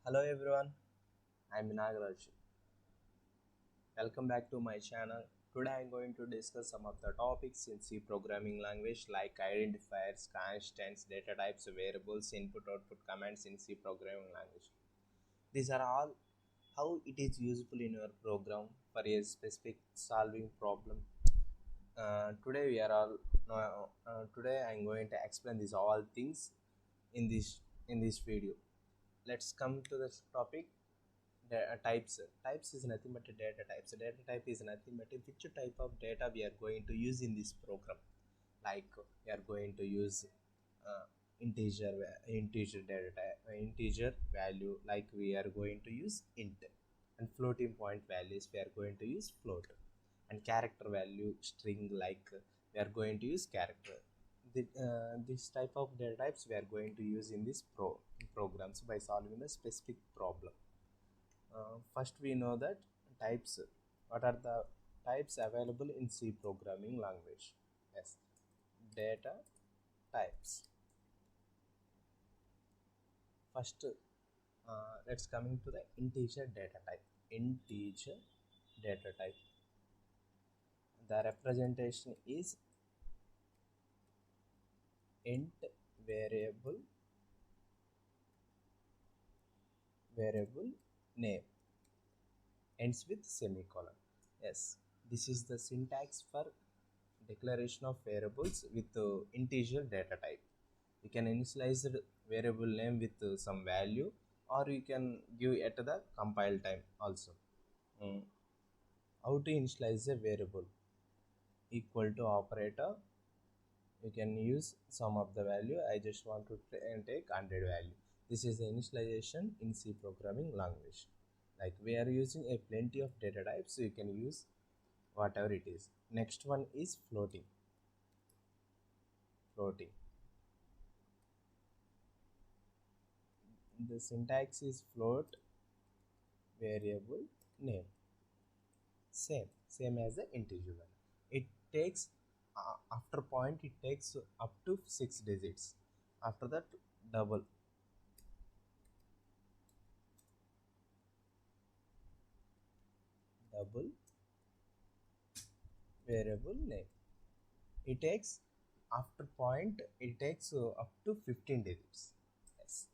Hello everyone, I'm Nagaraj. Welcome back to my channel. Today I'm going to discuss some of the topics in C programming language like identifiers, constants, data types, variables, input-output commands in C programming language. These are all how it is useful in your program for a specific solving problem. Today I'm going to explain these all things in this video. Let's come to the topic. Types is nothing but a data types. A data type is nothing but a which type of data we are going to use in this program. Like we are going to use uh, integer data type, integer value, like we are going to use int, and floating point values we are going to use float, and character value string, like we are going to use character. This type of data types we are going to use in this programs by solving a specific problem. First, we know that types. What are the types available in C programming language? Yes, data types. First, let's coming to the integer data type. Integer data type. The representation is int variable name ends with semicolon. Yes, this is the syntax for declaration of variables with integer data type. You can initialize the variable name with some value, or you can give at the compile time also. Mm. How to initialize a variable? Equal to operator, you can use some of the value. I just want to take 100 value. This is the initialization in C programming language. Like we are using a plenty of data types, so you can use whatever it is. Next one is floating. The syntax is float variable name, same as the integer one. It takes after point it takes up to 6 digits. After that, double double variable name. It takes after point it takes up to 15 digits. Yes.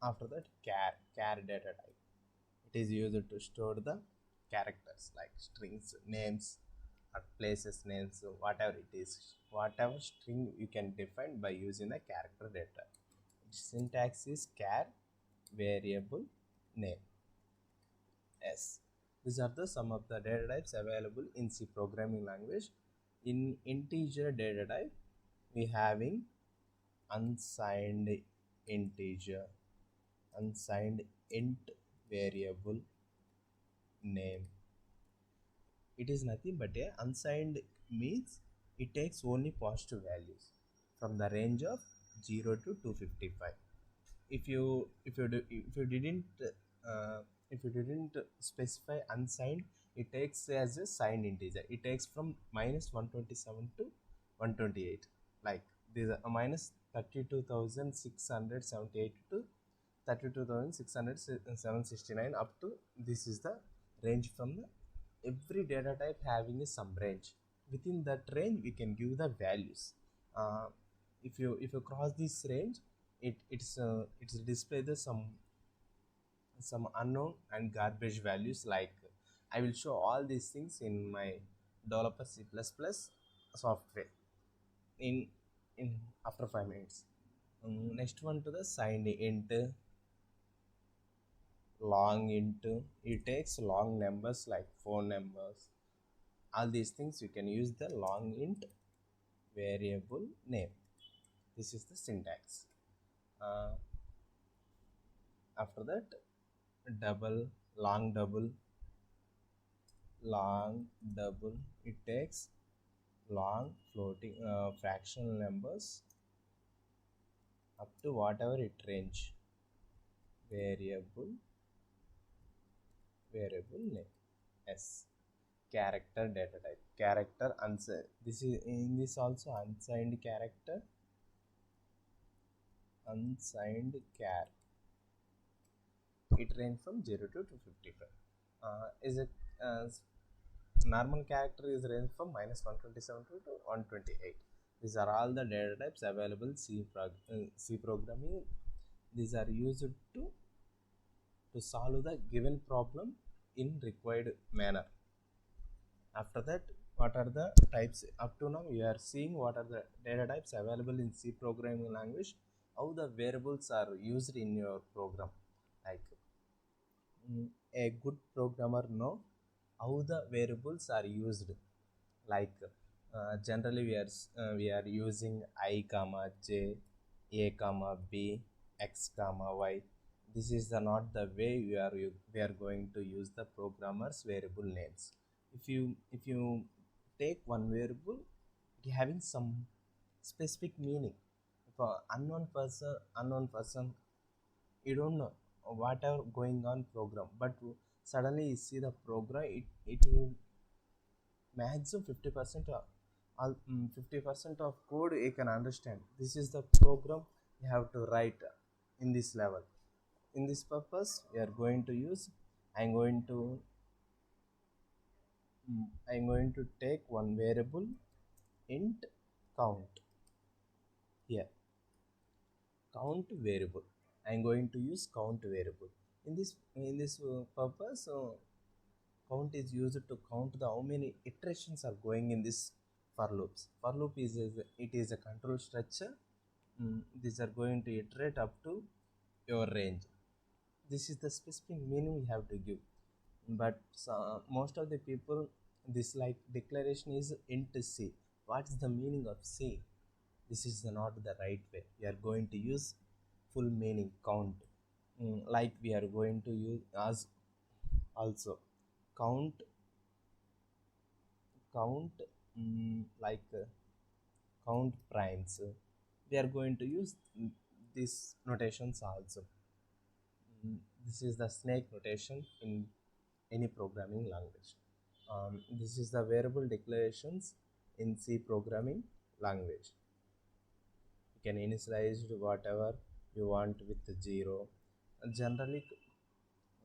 After that, char data type. It is used to store the characters like strings, names, or places names, whatever it is. Whatever string you can define by using the character data. Syntax is char variable name. Yes. These are the some of the data types available in C programming language. In integer data type, we having unsigned integer, unsigned int variable name. It is nothing but a unsigned means it takes only positive values from the range of 0 to 255. Uh, if you didn't specify unsigned, it takes as a signed integer. It takes from minus 127 to 128, like these are minus 32,678 to 32,669 up to this is the range. From the every data type having a some range. Within that range we can give the values. uh, if you cross this range, it's display the some unknown and garbage values. Like I will show all these things in my developer C++ software in in after 5 minutes. Next one to the signed int, long int. It takes long numbers like phone numbers. All these things you can use the long int variable name. This is the syntax. uh, After that, double, long double. It takes long floating fractional numbers up to whatever it range. Variable name. S. Character data type. Character unsigned. This is in this also unsigned character. Unsigned char. it range from 0 to 255. Is it normal character is range from -127 to 128. These are all the data types available C programming. These are used to solve the given problem in required manner. After that, what are the types? Up to now, we are seeing what are the data types available in C programming language, how the variables are used in your program. Like a good programmer know how the variables are used. Like generally we are using I comma j, a comma b, x comma y. This is not the way we are going to use the programmer's variable names. If you take one variable, it having some specific meaning. If a unknown person, you don't know what are going on program, but suddenly you see the program, it will maximum 50% of 50% of code you can understand. This is the program you have to write in this level. In this purpose, we are going to use, i'm going to I'm going to take one variable int count. Here, count variable, I'm going to use count variable in this purpose. Count is used to count the how many iterations are going in this for loops. For loop it is a control structure. These are going to iterate up to your range. This is the specific meaning we have to give. But most of the people dislike declaration is int c. What is the meaning of c? This is not the right way. We are going to use full meaning count. Like we are going to use as also count like count primes. We are going to use these notations also. This is the snake notation in any programming language. This is the variable declarations in C programming language. You can initialize whatever you want with 0. Generally,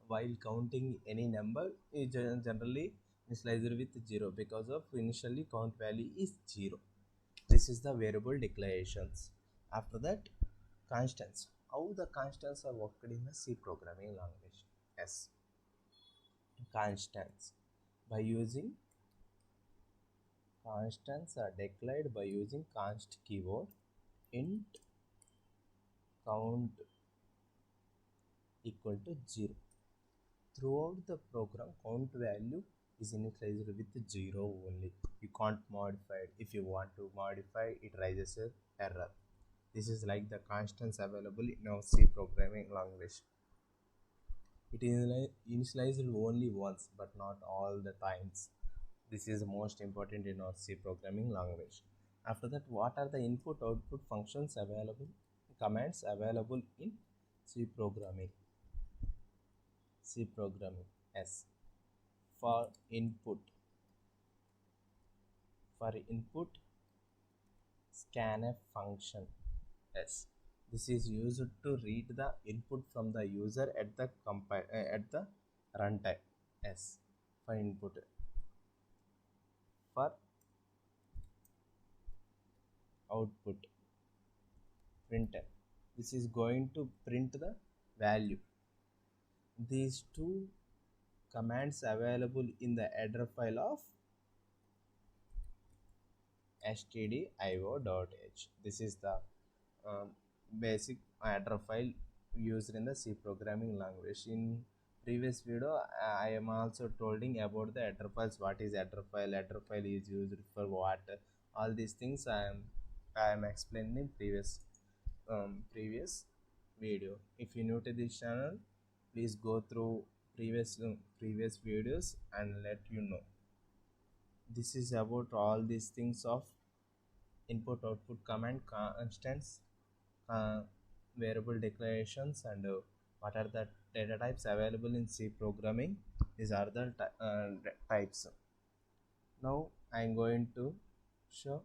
while counting any number, is generally initialized with 0 because of initially count value is 0. This is the variable declarations. After that, constants. How the constants are worked in the C programming language? Yes, constants are declared by using const keyword. Int count equal to 0. Throughout the program, count value is initialized with 0 only. You can't modify it. If you want to modify, it raises an error. This is like the constants available in our C programming language. It is initialized only once, but not all the times. This is most important in our C programming language. After that, what are the input-output functions available, commands available in C programming? C programming. S. For input, scanf function. S. This is used to read the input from the user at the runtime. S. For input. For output, printf. This is going to print the value. These two commands available in the header file of stdio.h. This is the basic header file used in the C programming language. In previous video, I am also telling about the header files. What is header file? Header file is used for what? All these things I am explaining in previous video. If you're new to this channel, please go through previous videos and let you know. This is about all these things of input output command, constants, variable declarations, and what are the data types available in C programming. These are the types. Now I am going to show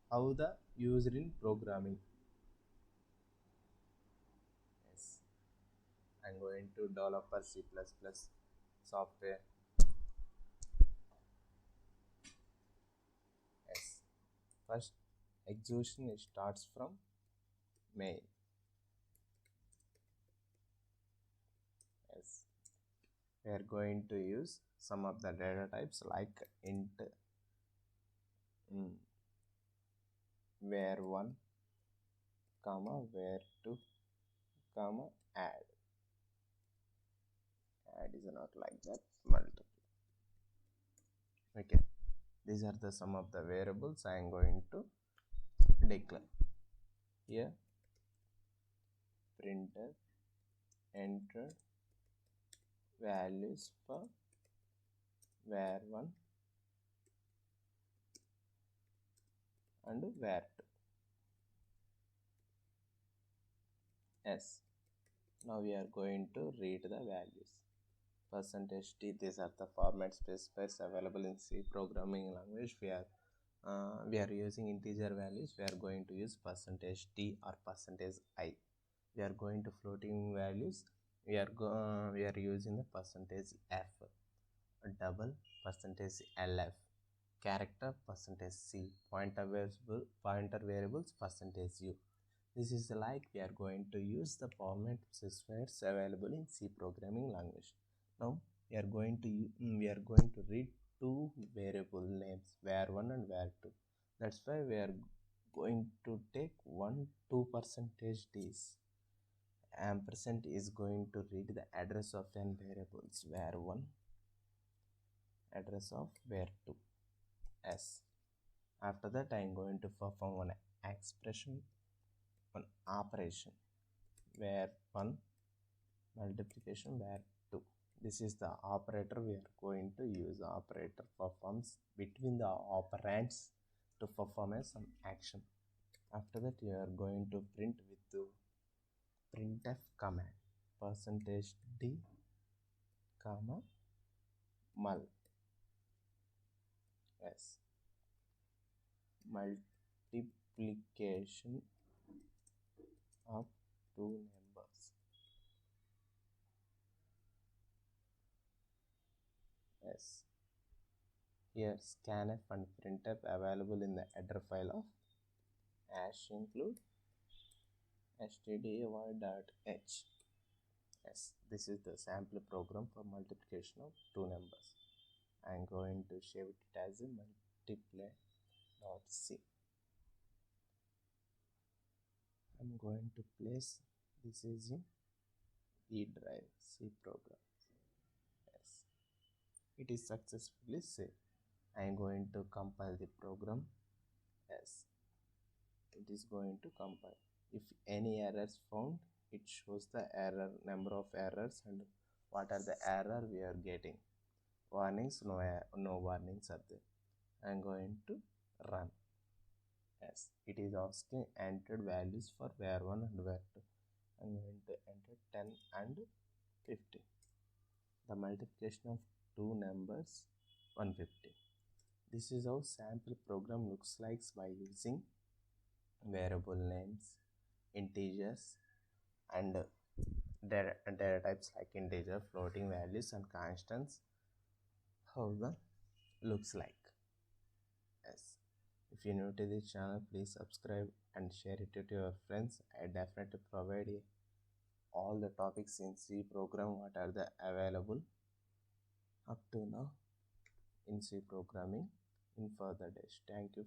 how the used in programming. Yes, I'm I'm going to developer C++ software. Yes. First execution starts from main. Yes. We are going to use some of the data types like int, var1, comma var2, comma add. Add is not like that, multiple. Okay, these are the some of the variables I am going to declare. Here printer enter values for var1 and var2. Yes, now we are going to read the values. %t, these are the format specifiers available in C programming language. We are using integer values. We are going to use %t or %i. We are going to floating values. We are using the %f, double %lf, character %c, pointer variables %u. This is like we are going to use the format specifiers available in C programming language. Now we are going to read two variable names, var1 and var2. That's why we are going to take 2% these. Ampersand is going to read the address of n variables var1, address of var2. S. After that I am going to perform one expression, one operation, var1 multiplication var2. This is the operator we are going to use. Operator performs between the operands to perform some action. After that you are going to print with the printf command, %d, comma mul. Yes, multiplication of two numbers. Yes, here scanf and printf available in the header file of hash include std.h. Yes, this is the sample program for multiplication of two numbers. I am going to save it as a multiply.c. I am going to place this is in E drive, C program. Yes, it is successfully saved. I am going to compile the program. Yes, it is going to compile. If any errors found, it shows the error, number of errors and what are the error we are getting. Warnings, no warnings are there. I am going to run. Yes, it is asking entered values for var1 and var2. I am going to enter 10 and 50. The multiplication of two numbers 150. This is how sample program looks like by using variable names, integers, and data types like integer, floating values, and constants. How the looks like. Yes. If you're new to this channel, please subscribe and share it to your friends. I definitely provide all the topics in C program what are the available up to now in C programming in further days. Thank you.